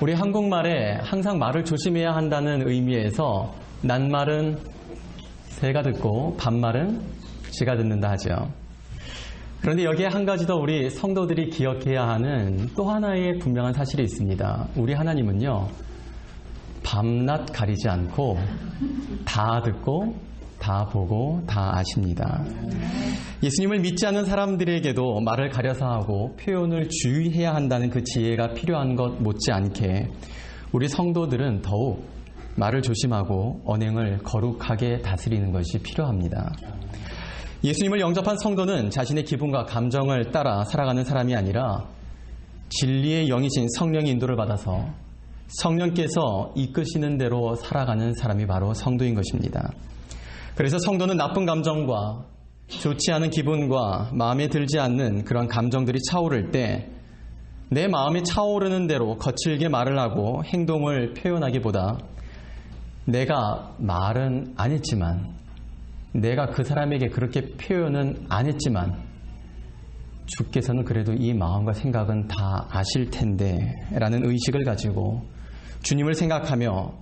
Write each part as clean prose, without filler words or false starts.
우리 한국말에 항상 말을 조심해야 한다는 의미에서 낱말은 새가 듣고 반말은 쥐가 듣는다 하죠. 그런데 여기에 한 가지 더 우리 성도들이 기억해야 하는 또 하나의 분명한 사실이 있습니다. 우리 하나님은요, 밤낮 가리지 않고 다 듣고 다 보고 다 아십니다. 예수님을 믿지 않는 사람들에게도 말을 가려서 하고 표현을 주의해야 한다는 그 지혜가 필요한 것 못지않게 우리 성도들은 더욱 말을 조심하고 언행을 거룩하게 다스리는 것이 필요합니다. 예수님을 영접한 성도는 자신의 기분과 감정을 따라 살아가는 사람이 아니라 진리의 영이신 성령의 인도를 받아서 성령께서 이끄시는 대로 살아가는 사람이 바로 성도인 것입니다. 그래서 성도는 나쁜 감정과 좋지 않은 기분과 마음에 들지 않는 그런 감정들이 차오를 때 내 마음이 차오르는 대로 거칠게 말을 하고 행동을 표현하기보다 내가 말은 안 했지만 내가 그 사람에게 그렇게 표현은 안 했지만 주께서는 그래도 이 마음과 생각은 다 아실 텐데 라는 의식을 가지고 주님을 생각하며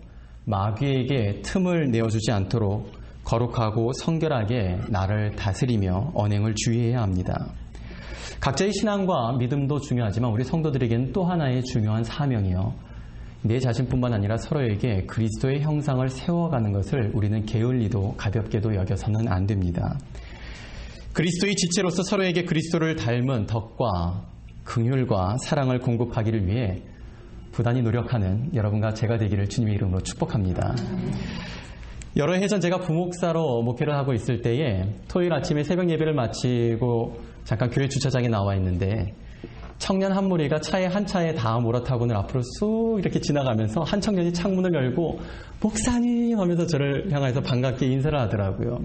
마귀에게 틈을 내어주지 않도록 거룩하고 성결하게 나를 다스리며 언행을 주의해야 합니다. 각자의 신앙과 믿음도 중요하지만 우리 성도들에게는 또 하나의 중요한 사명이요, 내 자신뿐만 아니라 서로에게 그리스도의 형상을 세워가는 것을 우리는 게을리도 가볍게도 여겨서는 안 됩니다. 그리스도의 지체로서 서로에게 그리스도를 닮은 덕과 긍휼과 사랑을 공급하기를 위해 부단히 노력하는 여러분과 제가 되기를 주님의 이름으로 축복합니다. 여러 해 전 제가 부목사로 목회를 하고 있을 때에 토요일 아침에 새벽 예배를 마치고 잠깐 교회 주차장에 나와 있는데 청년 한 무리가 차에 한 차에 다 몰아타고는 앞으로 쑥 이렇게 지나가면서 한 청년이 창문을 열고 목사님 하면서 저를 향해서 반갑게 인사를 하더라고요.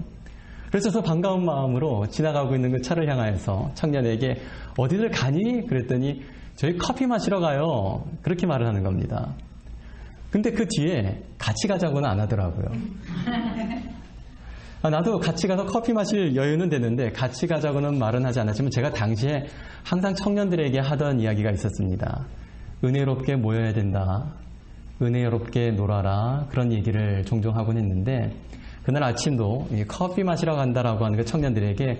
그래서 저 반가운 마음으로 지나가고 있는 그 차를 향하여서 청년에게 어디를 가니? 그랬더니 저희 커피 마시러 가요. 그렇게 말을 하는 겁니다. 근데 그 뒤에 같이 가자고는 안 하더라고요. 나도 같이 가서 커피 마실 여유는 되는데 같이 가자고는 말은 하지 않았지만 제가 당시에 항상 청년들에게 하던 이야기가 있었습니다. 은혜롭게 모여야 된다. 은혜롭게 놀아라. 그런 얘기를 종종 하곤 했는데 그날 아침도 커피 마시러 간다라고 하는 그 청년들에게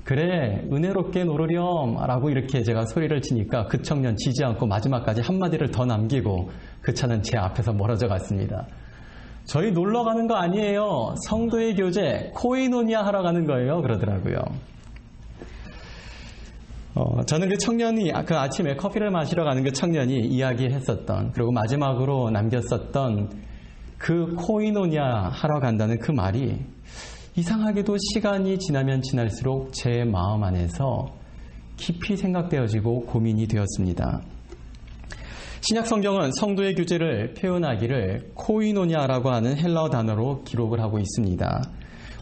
그래 은혜롭게 놀으렴 라고 이렇게 제가 소리를 치니까 그 청년 지지 않고 마지막까지 한마디를 더 남기고 그 차는 제 앞에서 멀어져 갔습니다. 저희 놀러 가는 거 아니에요. 성도의 교제 코이노니아 하러 가는 거예요. 그러더라고요. 저는 그 청년이 그 아침에 커피를 마시러 가는 그 청년이 이야기했었던 그리고 마지막으로 남겼었던 그 코이노니아 하러 간다는 그 말이 이상하게도 시간이 지나면 지날수록 제 마음 안에서 깊이 생각되어지고 고민이 되었습니다. 신약 성경은 성도의 교제를 표현하기를 코이노니아라고 하는 헬라어 단어로 기록을 하고 있습니다.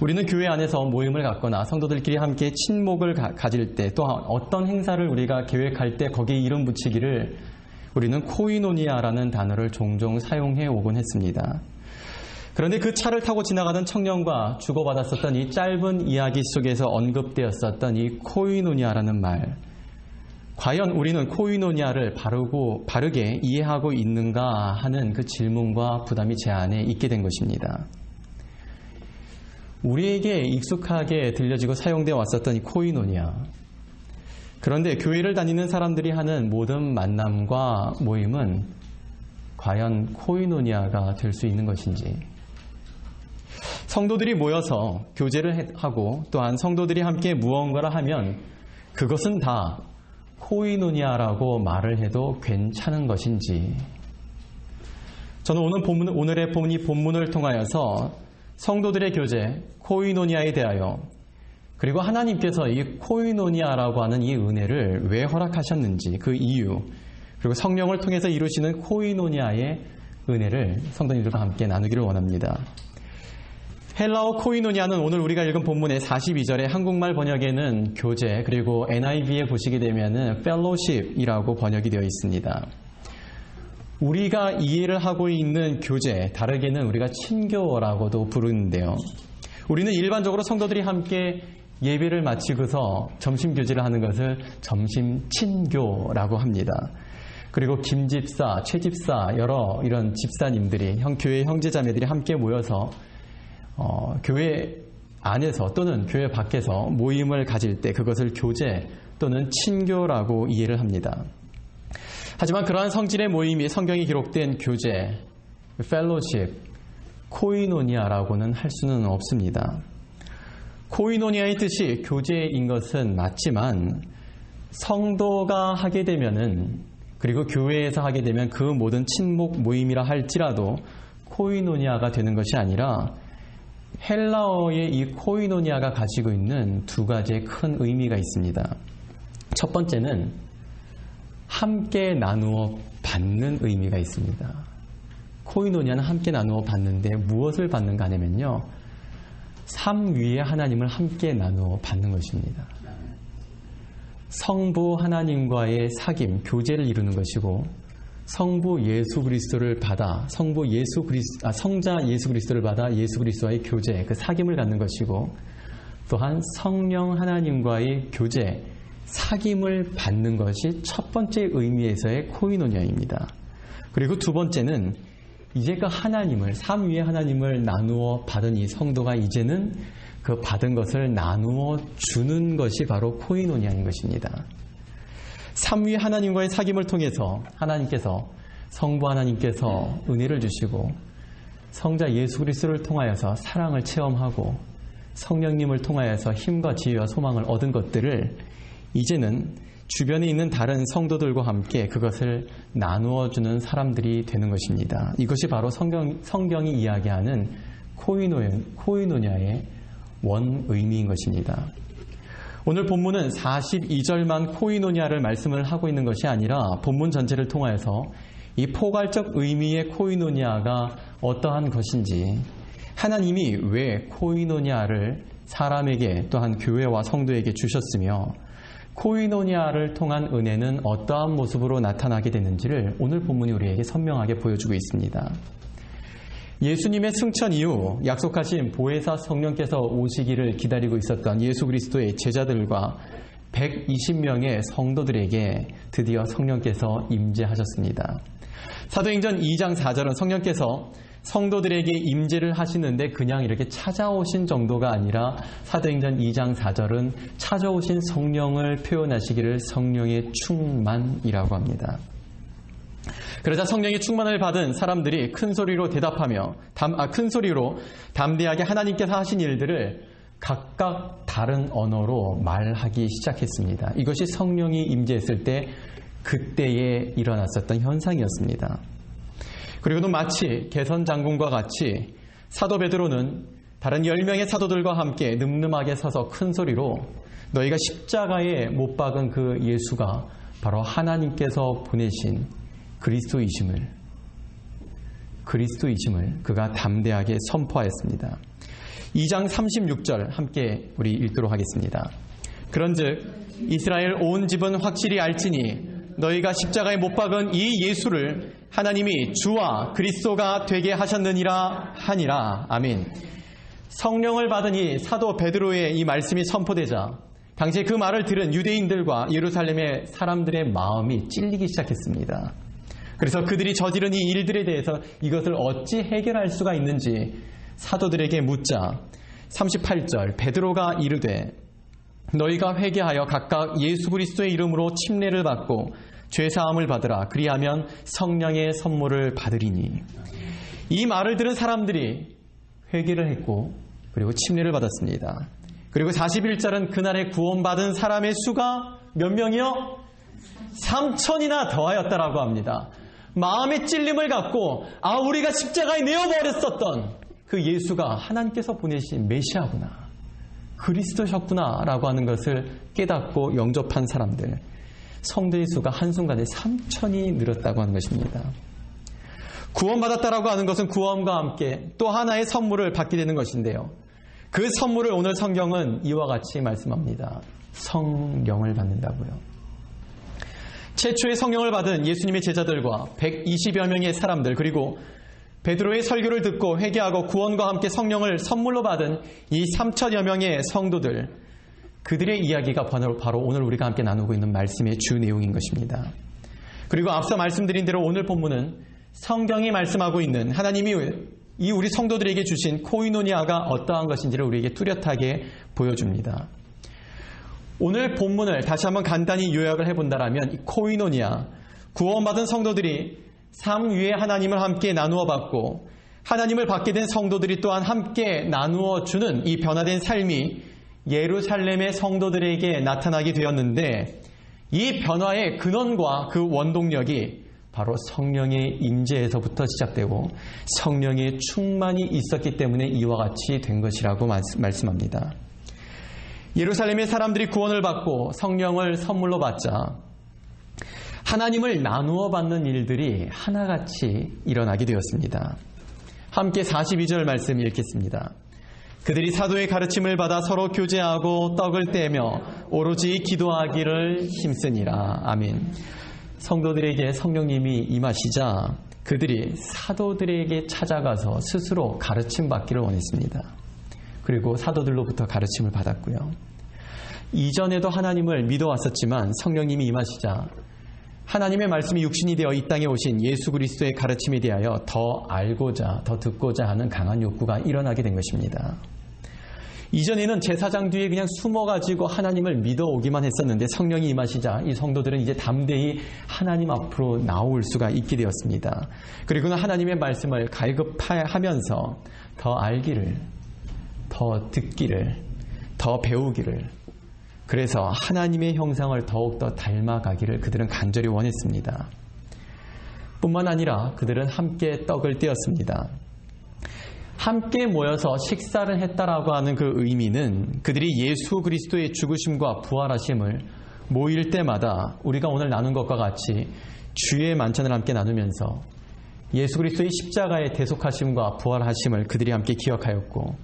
우리는 교회 안에서 모임을 갖거나 성도들끼리 함께 친목을 가질 때 또한 어떤 행사를 우리가 계획할 때 거기에 이름 붙이기를 우리는 코이노니아라는 단어를 종종 사용해 오곤 했습니다. 그런데 그 차를 타고 지나가던 청년과 주고받았었던 이 짧은 이야기 속에서 언급되었었던 이 코이노니아라는 말, 과연 우리는 코이노니아를 바르게 이해하고 있는가 하는 그 질문과 부담이 제 안에 있게 된 것입니다. 우리에게 익숙하게 들려지고 사용되어 왔었던 이 코이노니아, 그런데 교회를 다니는 사람들이 하는 모든 만남과 모임은 과연 코이노니아가 될 수 있는 것인지, 성도들이 모여서 교제를 하고 또한 성도들이 함께 무언가를 하면 그것은 다 코이노니아라고 말을 해도 괜찮은 것인지, 저는 오늘의 본문을 통하여서 성도들의 교제, 코이노니아에 대하여 그리고 하나님께서 이 코이노니아라고 하는 이 은혜를 왜 허락하셨는지 그 이유, 그리고 성령을 통해서 이루시는 코이노니아의 은혜를 성도님들과 함께 나누기를 원합니다. 헬라어 코이노니아는 오늘 우리가 읽은 본문의 42절의 한국말 번역에는 교제, 그리고 NIV에 보시게 되면은 fellowship이라고 번역이 되어 있습니다. 우리가 이해를 하고 있는 교제, 다르게는 우리가 친교라고도 부르는데요. 우리는 일반적으로 성도들이 함께 예배를 마치고서 점심 교제를 하는 것을 점심 친교라고 합니다. 그리고 김집사, 최집사, 여러 이런 집사님들이 교회 형제자매들이 함께 모여서 교회 안에서 또는 교회 밖에서 모임을 가질 때 그것을 교제 또는 친교라고 이해를 합니다. 하지만 그러한 성질의 모임이 성경에 기록된 교제, 펠로십, 코이노니아라고는 할 수는 없습니다. 코이노니아의 뜻이 교제인 것은 맞지만 성도가 하게 되면은 그리고 교회에서 하게 되면 그 모든 친목 모임이라 할지라도 코이노니아가 되는 것이 아니라 헬라어의 이 코이노니아가 가지고 있는 두 가지의 큰 의미가 있습니다. 첫 번째는 함께 나누어 받는 의미가 있습니다. 코이노니아는 함께 나누어 받는데 무엇을 받는가 하면요. 삶 위에 하나님을 함께 나누어 받는 것입니다. 성부 하나님과의 사귐, 교제를 이루는 것이고 성부 예수 그리스도를 받아 성자 예수 그리스도를 받아 예수 그리스도와의 교제, 그 사귐을 갖는 것이고 또한 성령 하나님과의 교제, 사귐을 받는 것이 첫 번째 의미에서의 코이노니아입니다. 그리고 두 번째는 이제 그 하나님을, 삶 위에 하나님을 나누어 받은 이 성도가 이제는 그 받은 것을 나누어 주는 것이 바로 코이노니아인 것입니다. 삶 위에 하나님과의 사귐을 통해서 하나님께서, 성부 하나님께서 은혜를 주시고 성자 예수 그리스도를 통하여서 사랑을 체험하고 성령님을 통하여서 힘과 지혜와 소망을 얻은 것들을 이제는 주변에 있는 다른 성도들과 함께 그것을 나누어 주는 사람들이 되는 것입니다. 이것이 바로 성경이 이야기하는 코이노니아의 원 의미인 것입니다. 오늘 본문은 42절만 코이노니아를 말씀을 하고 있는 것이 아니라 본문 전체를 통하여서 이 포괄적 의미의 코이노니아가 어떠한 것인지, 하나님이 왜 코이노니아를 사람에게 또한 교회와 성도에게 주셨으며 코이노니아를 통한 은혜는 어떠한 모습으로 나타나게 되는지를 오늘 본문이 우리에게 선명하게 보여주고 있습니다. 예수님의 승천 이후 약속하신 보혜사 성령께서 오시기를 기다리고 있었던 예수 그리스도의 제자들과 120명의 성도들에게 드디어 성령께서 임재하셨습니다. 사도행전 2장 4절은 성령께서 성도들에게 임재를 하시는데 그냥 이렇게 찾아오신 정도가 아니라 사도행전 2장 4절은 찾아오신 성령을 표현하시기를 성령의 충만이라고 합니다. 그러자 성령의 충만을 받은 사람들이 큰 소리로 대답하며 큰 소리로 담대하게 하나님께서 하신 일들을 각각 다른 언어로 말하기 시작했습니다. 이것이 성령이 임재했을 때 그때에 일어났었던 현상이었습니다. 그리고는 마치 개선장군과 같이 사도 베드로는 다른 10명의 사도들과 함께 늠름하게 서서 큰 소리로 너희가 십자가에 못 박은 그 예수가 바로 하나님께서 보내신 그리스도이심을 그가 담대하게 선포하였습니다. 2장 36절 함께 우리 읽도록 하겠습니다. 그런즉 이스라엘 온 집은 확실히 알지니 너희가 십자가에 못 박은 이 예수를 하나님이 주와 그리스도가 되게 하셨느니라 하니라. 아멘. 성령을 받은 이 사도 베드로의 이 말씀이 선포되자 당시에 그 말을 들은 유대인들과 예루살렘의 사람들의 마음이 찔리기 시작했습니다. 그래서 그들이 저지른 이 일들에 대해서 이것을 어찌 해결할 수가 있는지 사도들에게 묻자 38절 베드로가 이르되 너희가 회개하여 각각 예수 그리스도의 이름으로 침례를 받고 죄사함을 받으라. 그리하면 성령의 선물을 받으리니. 이 말을 들은 사람들이 회개를 했고 그리고 침례를 받았습니다. 그리고 41절은 그날에 구원받은 사람의 수가 몇 명이요? 3,000이나 더하였다라고 합니다. 마음의 찔림을 갖고 우리가 십자가에 내어버렸었던 그 예수가 하나님께서 보내신 메시아구나, 그리스도셨구나 라고 하는 것을 깨닫고 영접한 사람들, 성도의 수가 한순간에 3,000이 늘었다고 하는 것입니다. 구원받았다라고 하는 것은 구원과 함께 또 하나의 선물을 받게 되는 것인데요. 그 선물을 오늘 성경은 이와 같이 말씀합니다. 성령을 받는다고요. 최초의 성령을 받은 예수님의 제자들과 120여 명의 사람들, 그리고 베드로의 설교를 듣고 회개하고 구원과 함께 성령을 선물로 받은 이 3,000여 명의 성도들, 그들의 이야기가 바로 오늘 우리가 함께 나누고 있는 말씀의 주 내용인 것입니다. 그리고 앞서 말씀드린 대로 오늘 본문은 성경이 말씀하고 있는 하나님이 이 우리 성도들에게 주신 코이노니아가 어떠한 것인지를 우리에게 뚜렷하게 보여줍니다. 오늘 본문을 다시 한번 간단히 요약을 해본다면 이 코이노니아, 구원받은 성도들이 삶 위에 하나님을 함께 나누어 받고 하나님을 받게 된 성도들이 또한 함께 나누어 주는 이 변화된 삶이 예루살렘의 성도들에게 나타나게 되었는데, 이 변화의 근원과 그 원동력이 바로 성령의 임재에서부터 시작되고 성령의 충만이 있었기 때문에 이와 같이 된 것이라고 말씀합니다. 예루살렘의 사람들이 구원을 받고 성령을 선물로 받자 하나님을 나누어 받는 일들이 하나같이 일어나게 되었습니다. 함께 42절 말씀 읽겠습니다. 그들이 사도의 가르침을 받아 서로 교제하고 떡을 떼며 오로지 기도하기를 힘쓰니라. 아멘. 성도들에게 성령님이 임하시자 그들이 사도들에게 찾아가서 스스로 가르침 받기를 원했습니다. 그리고 사도들로부터 가르침을 받았고요. 이전에도 하나님을 믿어왔었지만 성령님이 임하시자 하나님의 말씀이 육신이 되어 이 땅에 오신 예수 그리스도의 가르침에 대하여 더 알고자, 더 듣고자 하는 강한 욕구가 일어나게 된 것입니다. 이전에는 제사장 뒤에 그냥 숨어가지고 하나님을 믿어오기만 했었는데 성령이 임하시자 이 성도들은 이제 담대히 하나님 앞으로 나올 수가 있게 되었습니다. 그리고는 하나님의 말씀을 갈급하면서 더 알기를, 더 듣기를, 더 배우기를, 그래서 하나님의 형상을 더욱더 닮아가기를 그들은 간절히 원했습니다. 뿐만 아니라 그들은 함께 떡을 떼었습니다. 함께 모여서 식사를 했다라고 하는 그 의미는 그들이 예수 그리스도의 죽으심과 부활하심을 모일 때마다 우리가 오늘 나눈 것과 같이 주의 만찬을 함께 나누면서 예수 그리스도의 십자가의 대속하심과 부활하심을 그들이 함께 기억하였고,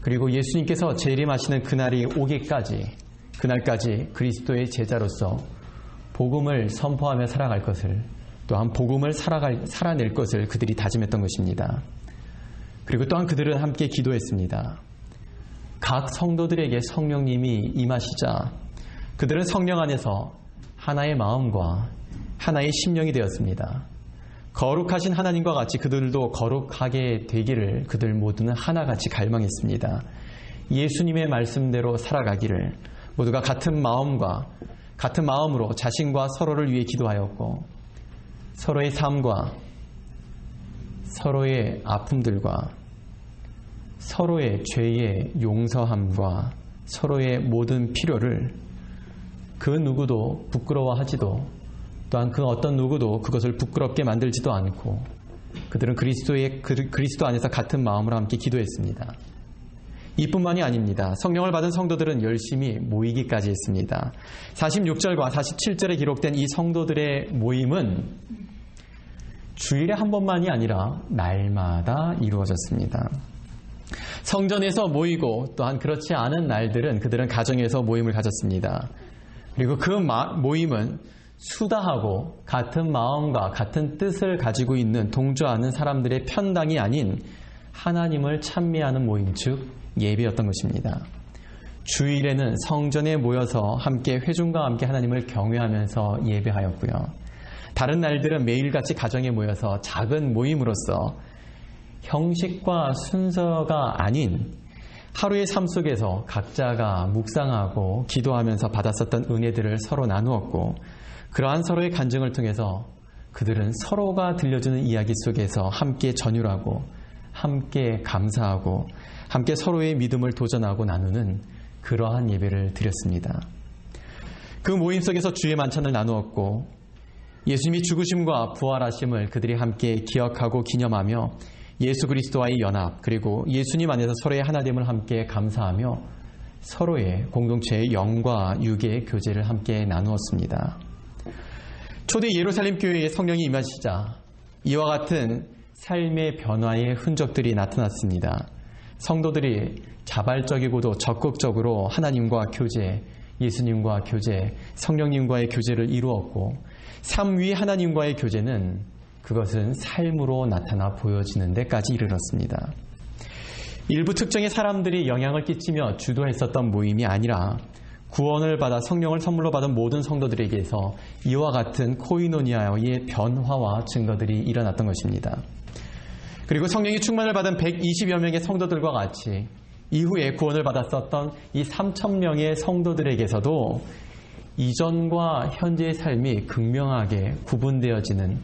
그리고 예수님께서 재림하시는 그날이 오기까지, 그날까지 그리스도의 제자로서 복음을 선포하며 살아갈 것을, 또한 복음을 살아낼 것을 그들이 다짐했던 것입니다. 그리고 또한 그들은 함께 기도했습니다. 각 성도들에게 성령님이 임하시자 그들은 성령 안에서 하나의 마음과 하나의 심령이 되었습니다. 거룩하신 하나님과 같이 그들도 거룩하게 되기를 그들 모두는 하나같이 갈망했습니다. 예수님의 말씀대로 살아가기를 모두가 같은 마음과 같은 마음으로 자신과 서로를 위해 기도하였고, 서로의 삶과 서로의 아픔들과 서로의 죄의 용서함과 서로의 모든 필요를 그 누구도 부끄러워하지도, 또한 그 어떤 누구도 그것을 부끄럽게 만들지도 않고 그들은 그리스도 안에서 같은 마음으로 함께 기도했습니다. 이뿐만이 아닙니다. 성령을 받은 성도들은 열심히 모이기까지 했습니다. 46절과 47절에 기록된 이 성도들의 모임은 주일에 한 번만이 아니라 날마다 이루어졌습니다. 성전에서 모이고 또한 그렇지 않은 날들은 그들은 가정에서 모임을 가졌습니다. 그리고 그 모임은 수다하고 같은 마음과 같은 뜻을 가지고 있는 동조하는 사람들의 편당이 아닌 하나님을 찬미하는 모임, 즉 예배였던 것입니다. 주일에는 성전에 모여서 함께 회중과 함께 하나님을 경외하면서 예배하였고요. 다른 날들은 매일같이 가정에 모여서 작은 모임으로서 형식과 순서가 아닌 하루의 삶 속에서 각자가 묵상하고 기도하면서 받았었던 은혜들을 서로 나누었고, 그러한 서로의 간증을 통해서 그들은 서로가 들려주는 이야기 속에서 함께 전율하고 함께 감사하고 함께 서로의 믿음을 도전하고 나누는 그러한 예배를 드렸습니다. 그 모임 속에서 주의 만찬을 나누었고, 예수님이 죽으심과 부활하심을 그들이 함께 기억하고 기념하며 예수 그리스도와의 연합, 그리고 예수님 안에서 서로의 하나됨을 함께 감사하며 서로의 공동체의 영과 육의 교제를 함께 나누었습니다. 초대 예루살렘 교회에 성령이 임하시자 이와 같은 삶의 변화의 흔적들이 나타났습니다. 성도들이 자발적이고도 적극적으로 하나님과 교제, 예수님과 교제, 성령님과의 교제를 이루었고, 삶 위 하나님과의 교제는 그것은 삶으로 나타나 보여지는 데까지 이르렀습니다. 일부 특정의 사람들이 영향을 끼치며 주도했었던 모임이 아니라 구원을 받아 성령을 선물로 받은 모든 성도들에게서 이와 같은 코이노니아의 변화와 증거들이 일어났던 것입니다. 그리고 성령이 충만을 받은 120여 명의 성도들과 같이 이후에 구원을 받았었던 이 3,000명의 성도들에게서도 이전과 현재의 삶이 극명하게 구분되어지는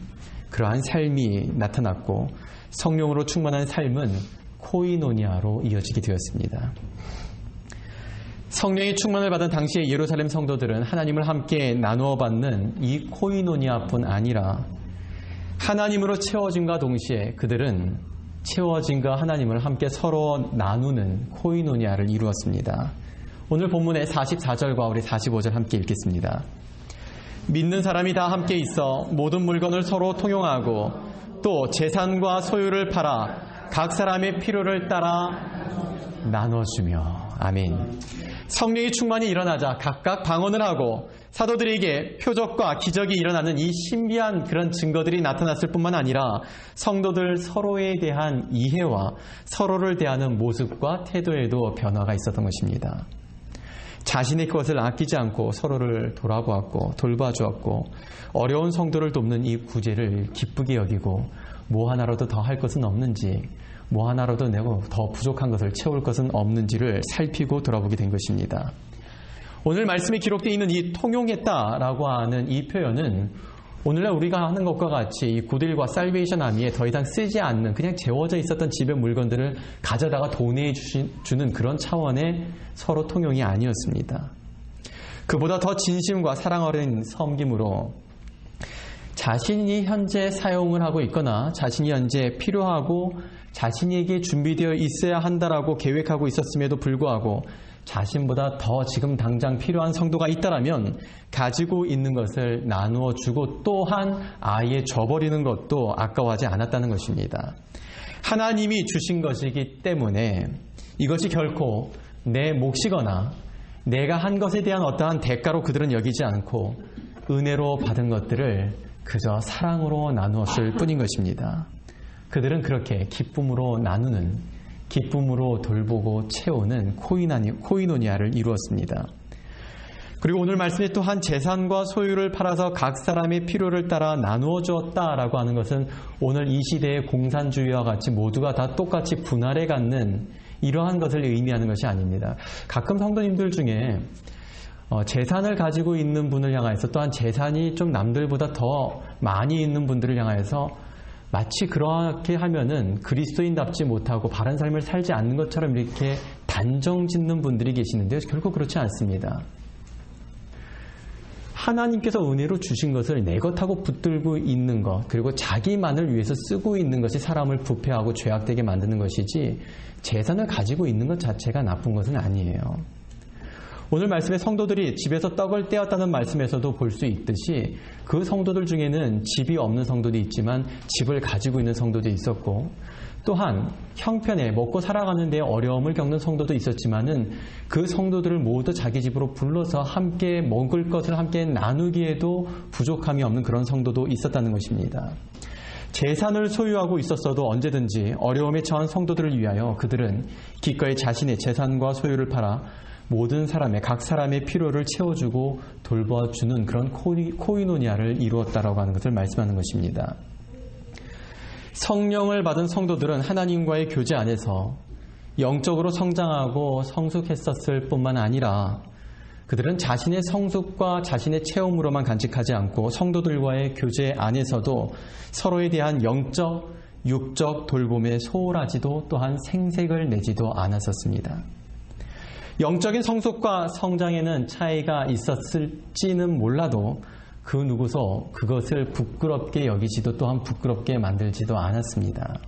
그러한 삶이 나타났고 성령으로 충만한 삶은 코이노니아로 이어지게 되었습니다. 성령이 충만을 받은 당시의 예루살렘 성도들은 하나님을 함께 나누어 받는 이 코이노니아뿐 아니라 하나님으로 채워짐과 동시에 그들은 채워짐과 하나님을 함께 서로 나누는 코이노니아를 이루었습니다. 오늘 본문의 44절과 우리 45절 함께 읽겠습니다. 믿는 사람이 다 함께 있어 모든 물건을 서로 통용하고 또 재산과 소유를 팔아 각 사람의 필요를 따라 나눠주며. 아멘. 성령의 충만이 일어나자 각각 방언을 하고 사도들에게 표적과 기적이 일어나는 이 신비한 그런 증거들이 나타났을 뿐만 아니라 성도들 서로에 대한 이해와 서로를 대하는 모습과 태도에도 변화가 있었던 것입니다. 자신의 것을 아끼지 않고 서로를 돌아보았고 돌봐주었고 어려운 성도를 돕는 이 구제를 기쁘게 여기고 뭐 하나라도 더 할 것은 없는지 뭐 하나라도 내고 더 부족한 것을 채울 것은 없는지를 살피고 돌아보게 된 것입니다. 오늘 말씀에 기록되어 있는 이 통용했다라고 하는 이 표현은 오늘날 우리가 하는 것과 같이 이 굿윌과 살베이션 아미에 더 이상 쓰지 않는 그냥 재워져 있었던 집의 물건들을 가져다가 도내해 주는 그런 차원의 서로 통용이 아니었습니다. 그보다 더 진심과 사랑 어린 섬김으로 자신이 현재 사용을 하고 있거나 자신이 현재 필요하고 자신에게 준비되어 있어야 한다라고 계획하고 있었음에도 불구하고 자신보다 더 지금 당장 필요한 성도가 있다라면 가지고 있는 것을 나누어 주고 또한 아예 줘버리는 것도 아까워하지 않았다는 것입니다. 하나님이 주신 것이기 때문에 이것이 결코 내 몫이거나 내가 한 것에 대한 어떠한 대가로 그들은 여기지 않고 은혜로 받은 것들을 그저 사랑으로 나누었을 뿐인 것입니다. 그들은 그렇게 기쁨으로 나누는, 기쁨으로 돌보고 채우는 코이노니아를 이루었습니다. 그리고 오늘 말씀에 또한 재산과 소유를 팔아서 각 사람의 필요를 따라 나누어 주었다라고 하는 것은 오늘 이 시대의 공산주의와 같이 모두가 다 똑같이 분할해 갖는 이러한 것을 의미하는 것이 아닙니다. 가끔 성도님들 중에 재산을 가지고 있는 분을 향해서 또한 재산이 좀 남들보다 더 많이 있는 분들을 향해서 마치 그렇게 하면은 그리스도인답지 못하고 바른 삶을 살지 않는 것처럼 이렇게 단정 짓는 분들이 계시는데요. 결코 그렇지 않습니다. 하나님께서 은혜로 주신 것을 내 것하고 붙들고 있는 것, 그리고 자기만을 위해서 쓰고 있는 것이 사람을 부패하고 죄악되게 만드는 것이지 재산을 가지고 있는 것 자체가 나쁜 것은 아니에요. 오늘 말씀에 성도들이 집에서 떡을 떼었다는 말씀에서도 볼 수 있듯이 그 성도들 중에는 집이 없는 성도도 있지만 집을 가지고 있는 성도도 있었고 또한 형편에 먹고 살아가는 데 어려움을 겪는 성도도 있었지만은 그 성도들을 모두 자기 집으로 불러서 함께 먹을 것을 함께 나누기에도 부족함이 없는 그런 성도도 있었다는 것입니다. 재산을 소유하고 있었어도 언제든지 어려움에 처한 성도들을 위하여 그들은 기꺼이 자신의 재산과 소유를 팔아 모든 사람의 각 사람의 필요를 채워주고 돌봐주는 그런 코이노니아를 이루었다라고 하는 것을 말씀하는 것입니다. 성령을 받은 성도들은 하나님과의 교제 안에서 영적으로 성장하고 성숙했었을 뿐만 아니라 그들은 자신의 성숙과 자신의 체험으로만 간직하지 않고 성도들과의 교제 안에서도 서로에 대한 영적, 육적 돌봄에 소홀하지도 또한 생색을 내지도 않았었습니다. 영적인 성숙과 성장에는 차이가 있었을지는 몰라도 그 누구서 그것을 부끄럽게 여기지도 또한 부끄럽게 만들지도 않았습니다.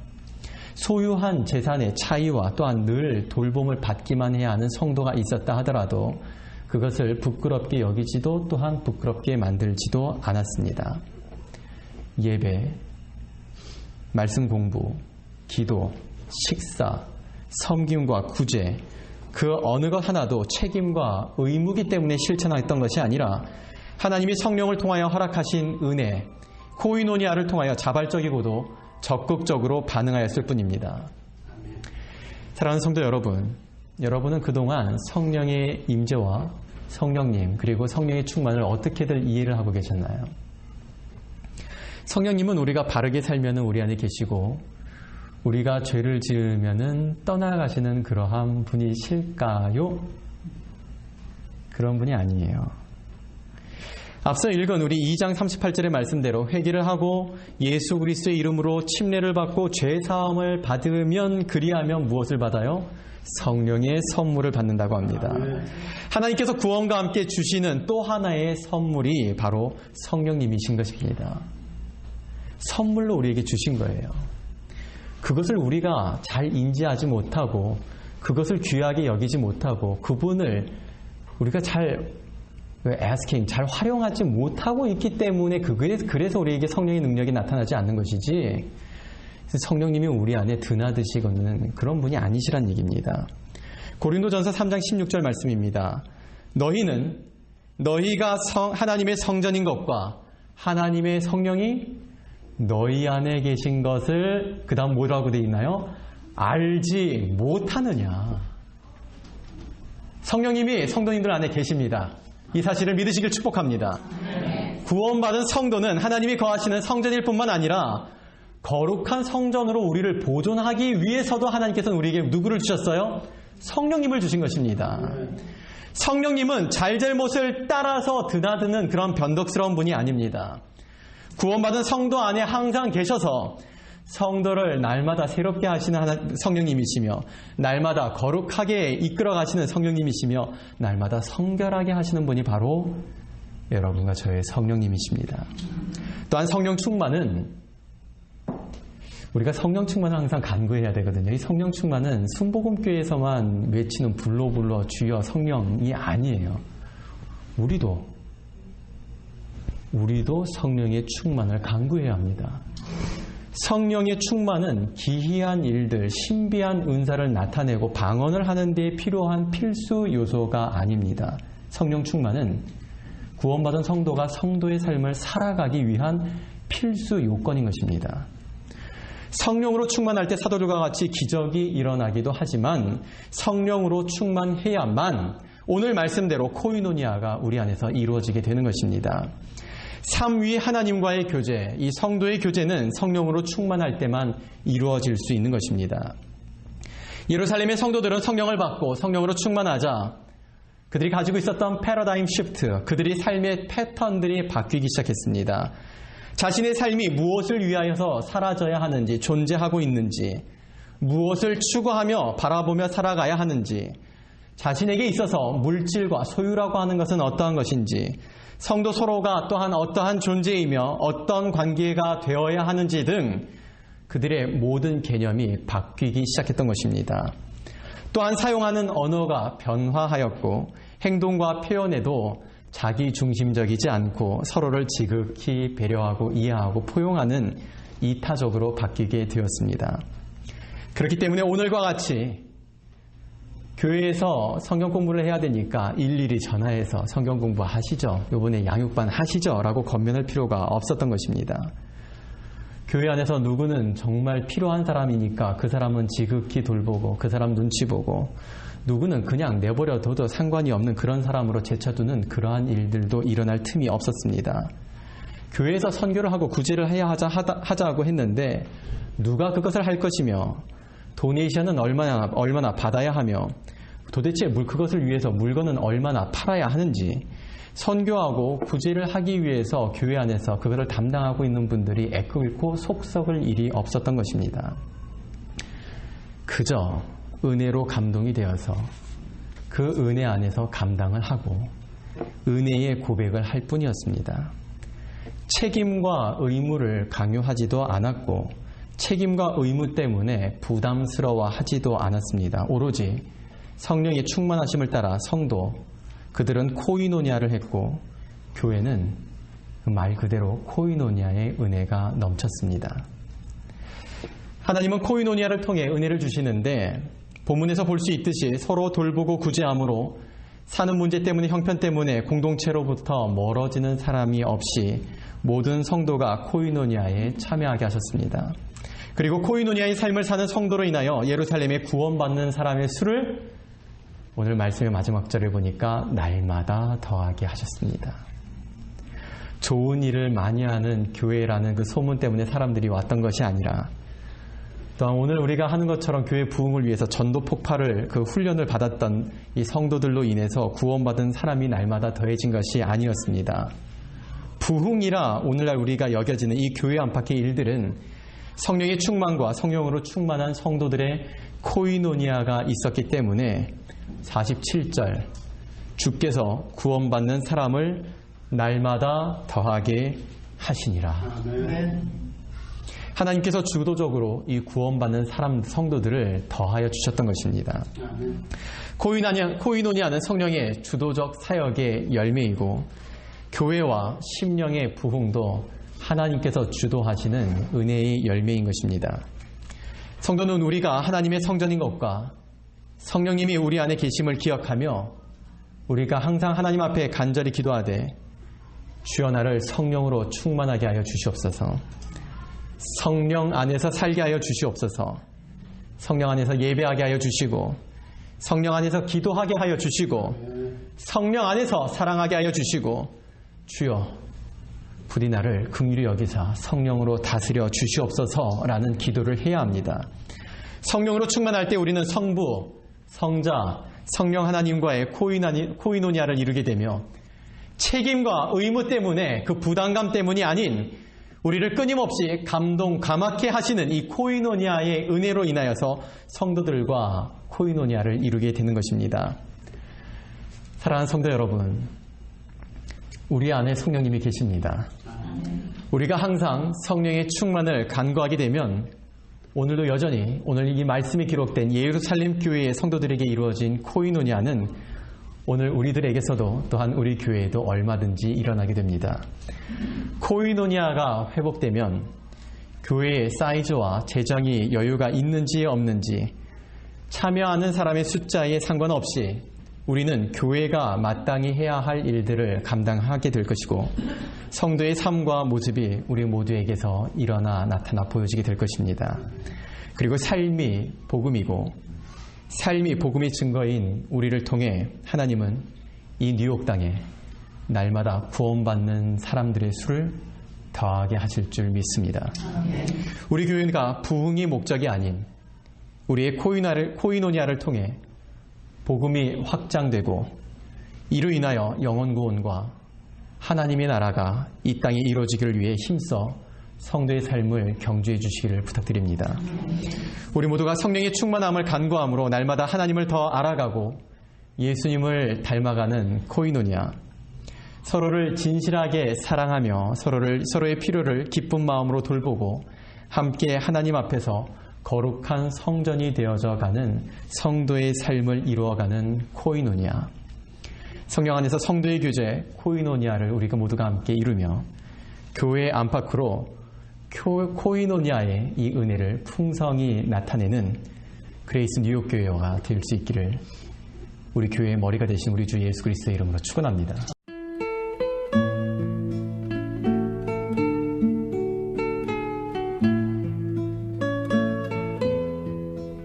소유한 재산의 차이와 또한 늘 돌봄을 받기만 해야 하는 성도가 있었다 하더라도 그것을 부끄럽게 여기지도 또한 부끄럽게 만들지도 않았습니다. 예배, 말씀 공부, 기도, 식사, 섬김과 구제 그 어느 것 하나도 책임과 의무기 때문에 실천했던 것이 아니라 하나님이 성령을 통하여 허락하신 은혜, 코이노니아를 통하여 자발적이고도 적극적으로 반응하였을 뿐입니다. 사랑하는 성도 여러분, 여러분은 그동안 성령의 임재와 성령님, 그리고 성령의 충만을 어떻게들 이해를 하고 계셨나요? 성령님은 우리가 바르게 살면 우리 안에 계시고 우리가 죄를 지으면 떠나가시는 그러한 분이실까요? 그런 분이 아니에요. 앞서 읽은 우리 2장 38절의 말씀대로 회개를 하고 예수 그리스도의 이름으로 침례를 받고 죄사함을 받으면 그리하면 무엇을 받아요? 성령의 선물을 받는다고 합니다. 하나님께서 구원과 함께 주시는 또 하나의 선물이 바로 성령님이신 것입니다. 선물로 우리에게 주신 거예요. 그것을 우리가 잘 인지하지 못하고 그것을 귀하게 여기지 못하고 그분을 우리가 잘 활용하지 못하고 있기 때문에 그래서 우리에게 성령의 능력이 나타나지 않는 것이지 성령님이 우리 안에 드나드시고는 그런 분이 아니시란 얘기입니다. 고린도전서 3장 16절 말씀입니다. 너희는 너희가 하나님의 성전인 것과 하나님의 성령이 너희 안에 계신 것을 그 다음 뭐라고 되어 있나요? 알지 못하느냐. 성령님이 성도님들 안에 계십니다. 이 사실을 믿으시길 축복합니다. 구원받은 성도는 하나님이 거하시는 성전일 뿐만 아니라 거룩한 성전으로 우리를 보존하기 위해서도 하나님께서는 우리에게 누구를 주셨어요? 성령님을 주신 것입니다. 성령님은 잘잘못을 따라서 드나드는 그런 변덕스러운 분이 아닙니다. 구원받은 성도 안에 항상 계셔서 성도를 날마다 새롭게 하시는 성령님이시며 날마다 거룩하게 이끌어 가시는 성령님이시며 날마다 성결하게 하시는 분이 바로 여러분과 저의 성령님이십니다. 또한 성령 충만은 우리가 성령 충만을 항상 간구해야 되거든요. 이 성령 충만은 순복음교회에서만 외치는 불러 주여 성령이 아니에요. 우리도 성령의 충만을 간구해야 합니다. 성령의 충만은 기이한 일들, 신비한 은사를 나타내고 방언을 하는 데 필요한 필수 요소가 아닙니다. 성령 충만은 구원받은 성도가 성도의 삶을 살아가기 위한 필수 요건인 것입니다. 성령으로 충만할 때 사도들과 같이 기적이 일어나기도 하지만 성령으로 충만해야만 오늘 말씀대로 코이노니아가 우리 안에서 이루어지게 되는 것입니다. 삼위 하나님과의 교제, 이 성도의 교제는 성령으로 충만할 때만 이루어질 수 있는 것입니다. 예루살렘의 성도들은 성령을 받고 성령으로 충만하자 그들이 가지고 있었던 패러다임 시프트, 그들이 삶의 패턴들이 바뀌기 시작했습니다. 자신의 삶이 무엇을 위하여서 사라져야 하는지, 존재하고 있는지, 무엇을 추구하며 바라보며 살아가야 하는지, 자신에게 있어서 물질과 소유라고 하는 것은 어떠한 것인지, 성도 서로가 또한 어떠한 존재이며 어떤 관계가 되어야 하는지 등 그들의 모든 개념이 바뀌기 시작했던 것입니다. 또한 사용하는 언어가 변화하였고 행동과 표현에도 자기 중심적이지 않고 서로를 지극히 배려하고 이해하고 포용하는 이타적으로 바뀌게 되었습니다. 그렇기 때문에 오늘과 같이 교회에서 성경 공부를 해야 되니까 일일이 전화해서 성경 공부 하시죠. 이번에 양육반 하시죠. 라고 권면할 필요가 없었던 것입니다. 교회 안에서 누구는 정말 필요한 사람이니까 그 사람은 지극히 돌보고 그 사람 눈치 보고 누구는 그냥 내버려둬도 상관이 없는 그런 사람으로 제쳐두는 그러한 일들도 일어날 틈이 없었습니다. 교회에서 선교를 하고 구제를 해야 하자고 했는데 누가 그것을 할 것이며 도네이션은 얼마나 받아야 하며 도대체 그것을 위해서 물건은 얼마나 팔아야 하는지 선교하고 구제를 하기 위해서 교회 안에서 그것을 담당하고 있는 분들이 애끓고 속 썩을 일이 없었던 것입니다. 그저 은혜로 감동이 되어서 그 은혜 안에서 감당을 하고 은혜의 고백을 할 뿐이었습니다. 책임과 의무를 강요하지도 않았고 책임과 의무 때문에 부담스러워하지도 않았습니다. 오로지 성령의 충만하심을 따라 성도, 그들은 코이노니아를 했고 교회는 그 말 그대로 코이노니아의 은혜가 넘쳤습니다. 하나님은 코이노니아를 통해 은혜를 주시는데 본문에서 볼 수 있듯이 서로 돌보고 구제함으로 사는 문제 때문에 형편 때문에 공동체로부터 멀어지는 사람이 없이 모든 성도가 코이노니아에 참여하게 하셨습니다. 그리고 코이노니아의 삶을 사는 성도로 인하여 예루살렘에 구원받는 사람의 수를 오늘 말씀의 마지막 절을 보니까 날마다 더하게 하셨습니다. 좋은 일을 많이 하는 교회라는 그 소문 때문에 사람들이 왔던 것이 아니라 또한 오늘 우리가 하는 것처럼 교회 부흥을 위해서 전도 폭발을 그 훈련을 받았던 이 성도들로 인해서 구원받은 사람이 날마다 더해진 것이 아니었습니다. 부흥이라 오늘날 우리가 여겨지는 이 교회 안팎의 일들은 성령의 충만과 성령으로 충만한 성도들의 코이노니아가 있었기 때문에 47절 주께서 구원받는 사람을 날마다 더하게 하시니라. 아멘. 하나님께서 주도적으로 이 구원받는 사람 성도들을 더하여 주셨던 것입니다. 아멘. 코이노니아는 성령의 주도적 사역의 열매이고 교회와 심령의 부흥도 하나님께서 주도하시는 은혜의 열매인 것입니다. 성도는 우리가 하나님의 성전인 것과 성령님이 우리 안에 계심을 기억하며 우리가 항상 하나님 앞에 간절히 기도하되 주여 나를 성령으로 충만하게 하여 주시옵소서, 성령 안에서 살게 하여 주시옵소서, 성령 안에서 예배하게 하여 주시고 성령 안에서 기도하게 하여 주시고 성령 안에서 사랑하게 하여 주시고 주여 부디 나를 긍휼히 여기사 성령으로 다스려 주시옵소서라는 기도를 해야 합니다. 성령으로 충만할 때 우리는 성부, 성자, 성령 하나님과의 코이노니아를 이루게 되며 책임과 의무 때문에 그 부담감 때문이 아닌 우리를 끊임없이 감동감하게 하시는 이 코이노니아의 은혜로 인하여서 성도들과 코이노니아를 이루게 되는 것입니다. 사랑하는 성도 여러분, 우리 안에 성령님이 계십니다. 우리가 항상 성령의 충만을 간구하게 되면 오늘도 여전히 오늘 이 말씀이 기록된 예루살렘 교회의 성도들에게 이루어진 코이노니아는 오늘 우리들에게서도 또한 우리 교회에도 얼마든지 일어나게 됩니다. 코이노니아가 회복되면 교회의 사이즈와 재정이 여유가 있는지 없는지 참여하는 사람의 숫자에 상관없이 우리는 교회가 마땅히 해야 할 일들을 감당하게 될 것이고 성도의 삶과 모습이 우리 모두에게서 일어나 나타나 보여지게 될 것입니다. 그리고 삶이 복음이고 삶이 복음의 증거인 우리를 통해 하나님은 이 뉴욕 땅에 날마다 구원받는 사람들의 수를 더하게 하실 줄 믿습니다. 우리 교회가 부흥이 목적이 아닌 우리의 코이노니아를 통해 복음이 확장되고 이로 인하여 영혼 구원과 하나님의 나라가 이 땅에 이루어지기를 위해 힘써 성도의 삶을 경주해 주시기를 부탁드립니다. 우리 모두가 성령의 충만함을 간구함으로 날마다 하나님을 더 알아가고 예수님을 닮아가는 코이노니아, 서로를 진실하게 사랑하며 서로의 필요를 기쁜 마음으로 돌보고 함께 하나님 앞에서 거룩한 성전이 되어져 가는 성도의 삶을 이루어가는 코이노니아, 성령 안에서 성도의 교제 코이노니아를 우리가 모두가 함께 이루며 교회 안팎으로 코이노니아의 이 은혜를 풍성히 나타내는 그레이스 뉴욕 교회가 될 수 있기를 우리 교회의 머리가 되신 우리 주 예수 그리스도의 이름으로 축원합니다.